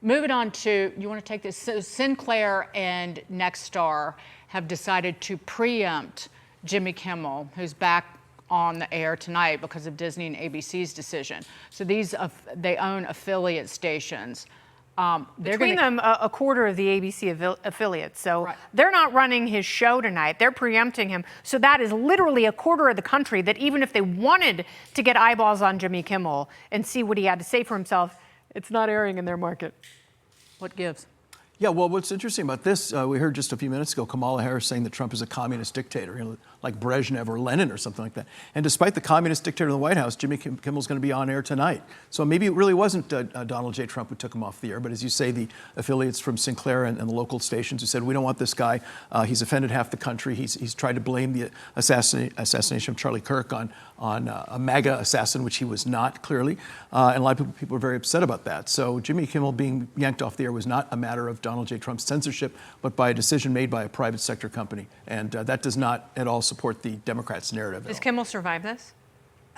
moving on to, you want to take this? So Sinclair and Nexstar have decided to preempt Jimmy Kimmel, who's back on the air tonight because of Disney and ABC's decision. So they own affiliate stations. Between them, a quarter of the ABC affiliates. So they're not running his show tonight. They're preempting him. So that is literally a quarter of the country that even if they wanted to get eyeballs on Jimmy Kimmel and see what he had to say for himself, it's not airing in their market. What gives? Yeah, well, what's interesting about this, we heard just a few minutes ago Kamala Harris saying that Trump is a communist dictator, like Brezhnev or Lenin or something like that. And despite the communist dictator in the White House, Jimmy Kimmel's going to be on air tonight. So maybe it really wasn't Donald J. Trump who took him off the air, but as you say, the affiliates from Sinclair and the local stations who said, we don't want this guy. He's offended half the country. He's tried to blame the assassination of Charlie Kirk on a MAGA assassin, which he was not, clearly. And a lot of people are very upset about that. So Jimmy Kimmel being yanked off the air was not a matter of Donald J. Trump's censorship, but by a decision made by a private sector company. And that does not at all support the Democrats' narrative. Does Kimmel survive this?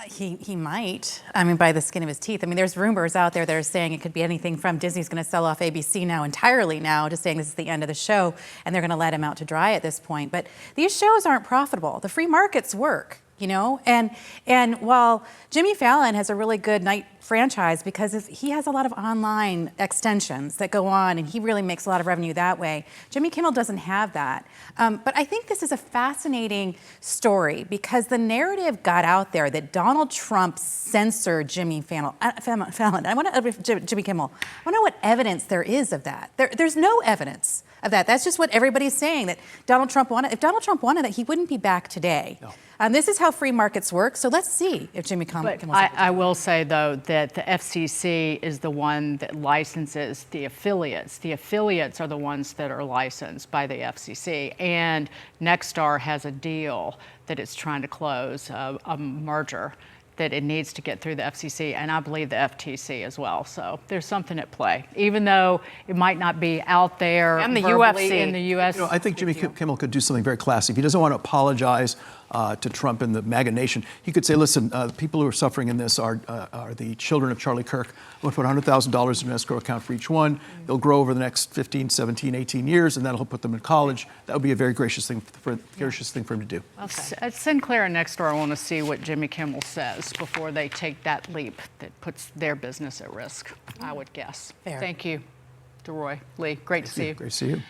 He might. I mean, by the skin of his teeth. I mean, there's rumors out there that are saying it could be anything from Disney's going to sell off ABC now entirely now to saying this is the end of the show and they're going to let him out to dry at this point. But these shows aren't profitable. The free markets work. You know, and while Jimmy Fallon has a really good night franchise because he has a lot of online extensions that go on and he really makes a lot of revenue that way, Jimmy Kimmel doesn't have that. But I think this is a fascinating story because the narrative got out there that Donald Trump censored Jimmy Fallon. Jimmy Kimmel. I want to know what evidence there is of that. There's no evidence of that. That's just what everybody's saying, that Donald Trump wanted. If Donald Trump wanted that, he wouldn't be back today. No. This is how free markets work. So let's see if Jimmy Kimmel. I will say, though, that the FCC is the one that licenses the affiliates. The affiliates are the ones that are licensed by the FCC. And Nexstar has a deal that it's trying to close, a merger that it needs to get through the FCC, and I believe the FTC as well. So there's something at play, even though it might not be out there. And the UFC. In the U.S. You know, I think Jimmy Kimmel could do something very classy. If he doesn't want to apologize to Trump and the MAGA nation, he could say, listen, people who are suffering in this are the children of Charlie Kirk. I'm going to put $100,000 in an escrow account for each one. They'll grow over the next 15, 17, 18 years, and that'll put them in college. That would be a very gracious thing for him to do. Okay. At Sinclair and Nexstar, I want to see what Jimmy Kimmel says before they take that leap that puts their business at risk, I would guess. Fair. Thank you, DeRoy, Lee. Great to see you. Great to see you.